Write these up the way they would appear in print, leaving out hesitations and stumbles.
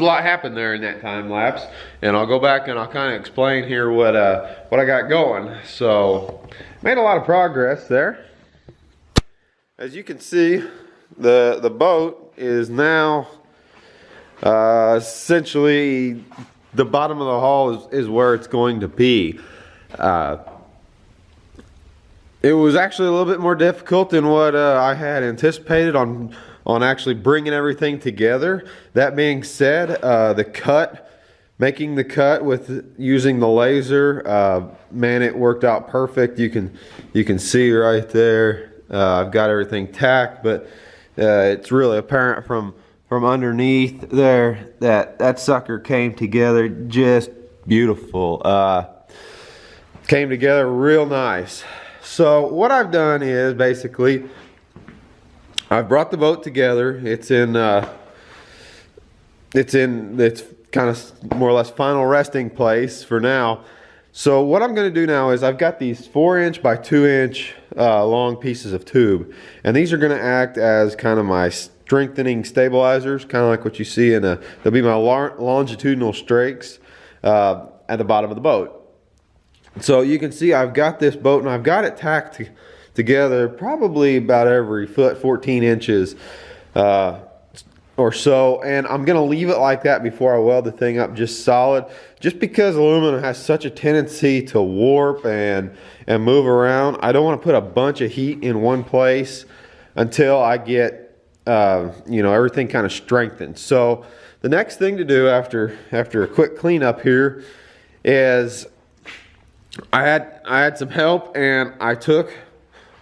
a lot happened there in that time lapse, and I'll go back and I'll kind of explain here what I got going. So, made a lot of progress there. As you can see, the boat is now essentially the bottom of the hull is where it's going to be. It was actually a little bit more difficult than what I had anticipated on actually bringing everything together. That being said, making the cut with using the laser, man, it worked out perfect. You can see right there. I've got everything tacked, but it's really apparent from underneath there that sucker came together just beautiful. Came together real nice. So what I've done is basically I've brought the boat together. It's kind of more or less final resting place for now. So what I'm going to do now is I've got these 4-inch by 2-inch long pieces of tube, and these are going to act as kind of my strengthening stabilizers, kind of like what you see in they'll be my longitudinal strakes at the bottom of the boat. So you can see I've got this boat and I've got it tacked together probably about every foot, 14 inches or so, and I'm gonna leave it like that before I weld the thing up just solid, just because aluminum has such a tendency to warp and move around. I don't want to put a bunch of heat in one place until I get everything kind of strengthened. So the next thing to do after a quick cleanup here is I had some help, and I took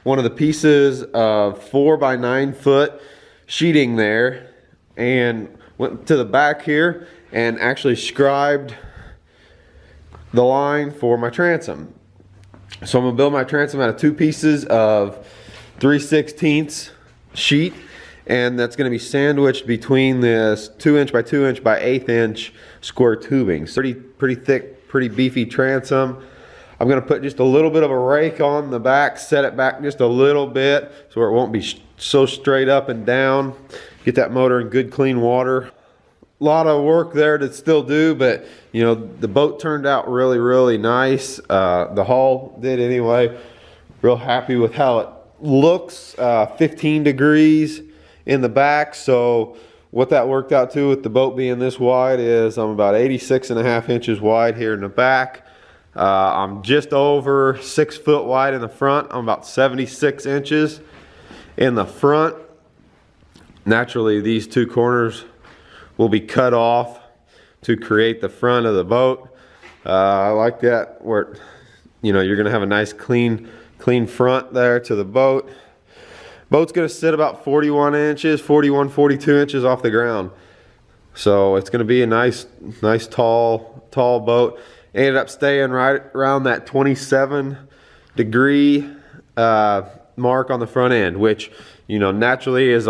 one of the pieces of 4 by 9 foot sheeting there and went to the back here and actually scribed the line for my transom. So I'm gonna build my transom out of 2 pieces of 3/16 sheet, and that's gonna be sandwiched between this 2-inch by 2-inch by 1/8 inch square tubing. So pretty thick, pretty beefy transom. I'm gonna put just a little bit of a rake on the back, set it back just a little bit so it won't be so straight up and down. Get that motor in good clean water. A lot of work there to still do, but you know, the boat turned out really, really nice. The hull did anyway. Real happy with how it looks. 15 degrees in the back, so what that worked out to with the boat being this wide is I'm about 86.5 inches wide here in the back. I'm just over 6 foot wide in the front. I'm about 76 inches in the front. Naturally, these 2 corners will be cut off to create the front of the boat. I like that, where you're gonna have a nice clean front there to the boat. Boat's gonna sit about 41 inches, 42 inches off the ground. So it's gonna be a nice tall boat. Ended up staying right around that 27 degree mark on the front end, which naturally is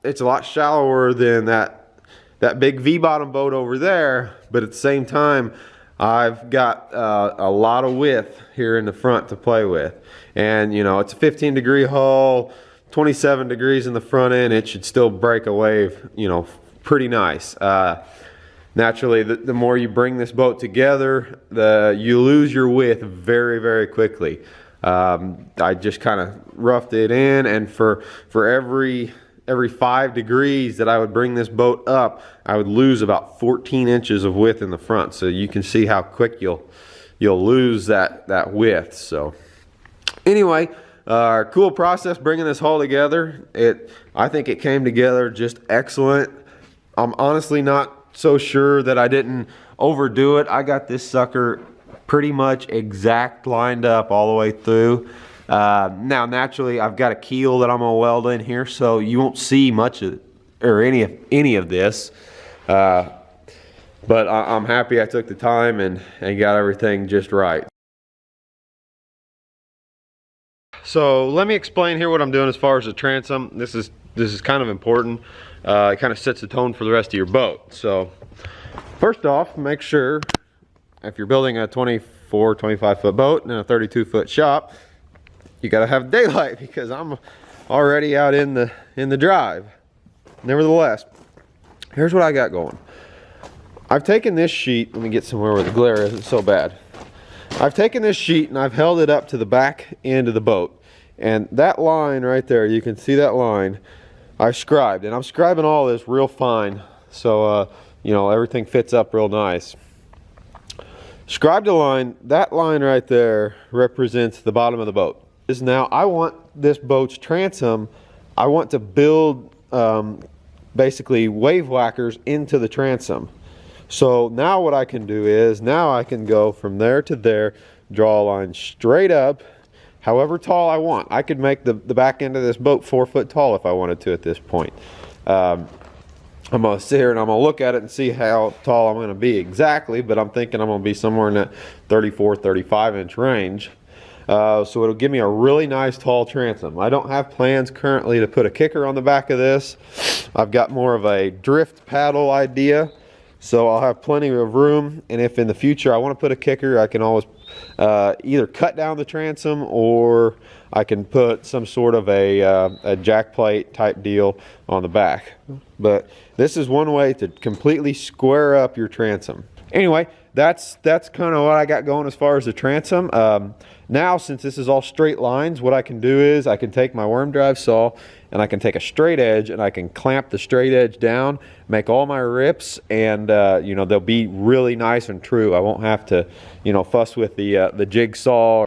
it's a lot shallower than that big V-bottom boat over there, but at the same time I've got a lot of width here in the front to play with. And it's a 15 degree hull, 27 degrees in the front end. It should still break a wave pretty nice. Naturally, the more you bring this boat together, you lose your width very, very quickly. I just kind of roughed it in, and for every 5 degrees that I would bring this boat up, I would lose about 14 inches of width in the front. So you can see how quick you'll lose that width. So anyway, cool process bringing this hull together. I think it came together just excellent. I'm honestly not so sure that I didn't overdo it. I got this sucker pretty much exact lined up all the way through. Now naturally I've got a keel that I'm gonna weld in here, so you won't see much of or any of this, but I'm happy I took the time and got everything just right. So let me explain here what I'm doing as far as the transom. This is kind of important. It kind of sets the tone for the rest of your boat. So first off, make sure if you're building a 25 foot boat and a 32 foot shop, you gotta have daylight, because I'm already out in the drive. Nevertheless, here's what I got going. I've taken this sheet, let me get somewhere where the glare isn't so bad. I've taken this sheet and I've held it up to the back end of the boat. And that line right there, you can see that line, I've scribed. And I'm scribing all this real fine, so you know, everything fits up real nice. Scribed a line, that line right there represents the bottom of the boat. Now I want this boat's transom, I want to build basically wave whackers into the transom. So now what I can do is, now I can go from there to there, draw a line straight up, however tall I want. I could make the back end of this boat 4 foot tall if I wanted to at this point. I'm going to sit here and I'm going to look at it and see how tall I'm going to be exactly, but I'm thinking I'm going to be somewhere in that 34, 35 inch range. So it'll give me a really nice tall transom. I don't have plans currently to put a kicker on the back of this. I've got more of a drift paddle idea. So I'll have plenty of room, and if in the future I want to put a kicker, I can always either cut down the transom or I can put some sort of a jack plate type deal on the back. But this is one way to completely square up your transom. Anyway, that's kind of what I got going as far as the transom. Now, since this is all straight lines, what I can do is I can take my worm drive saw and I can take a straight edge and I can clamp the straight edge down, make all my rips, and you know, they'll be really nice and true. I won't have to, you know, fuss with the jigsaw.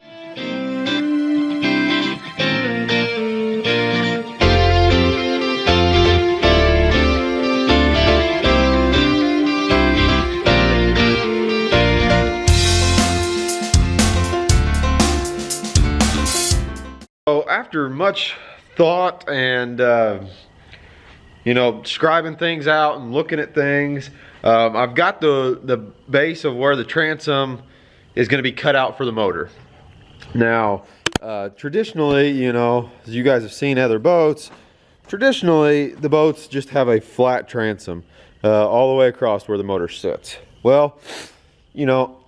So after much thought and you know, scribing things out and looking at things, I've got the base of where the transom is going to be cut out for the motor. Now traditionally, you know, as you guys have seen other boats, traditionally the boats just have a flat transom all the way across where the motor sits. Well, you know,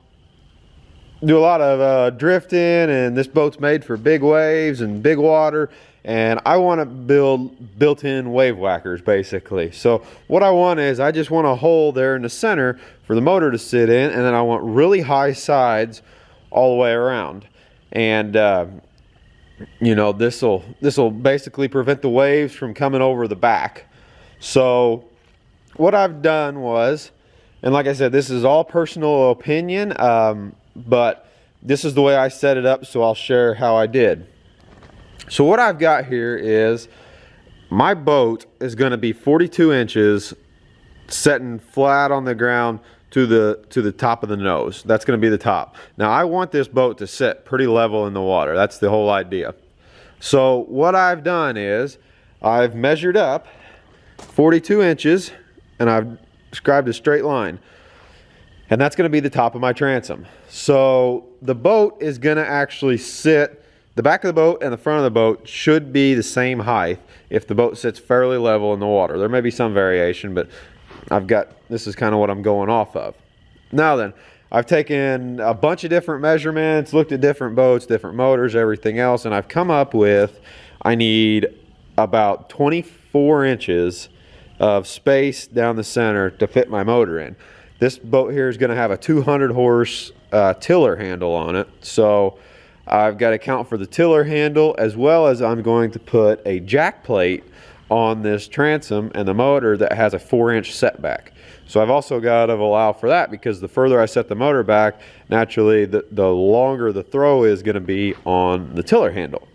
do a lot of drifting, and this boat's made for big waves and big water, and I want to build built-in wave whackers basically. So what I want is, I just want a hole there in the center for the motor to sit in, and then I want really high sides all the way around. And you know, this will basically prevent the waves from coming over the back. So what I've done was, and like I said, this is all personal opinion, but this is the way I set it up, so I'll share how I did. So what I've got here is, my boat is going to be 42 inches setting flat on the ground to the top of the nose. That's going to be the top. Now I want this boat to sit pretty level in the water. That's the whole idea. So what I've done is, I've measured up 42 inches and I've scribed a straight line. And that's going to be the top of my transom. So the boat is going to actually sit, the back of the boat and the front of the boat should be the same height if the boat sits fairly level in the water. There may be some variation, but this is kind of what I'm going off of. Now then, I've taken a bunch of different measurements, looked at different boats, different motors, everything else, and I've come up with, I need about 24 inches of space down the center to fit my motor in. This boat here is going to have a 200 horse tiller handle on it, so I've got to account for the tiller handle, as well as I'm going to put a jack plate on this transom and the motor that has a 4-inch setback. So I've also got to allow for that, because the further I set the motor back, naturally the longer the throw is going to be on the tiller handle.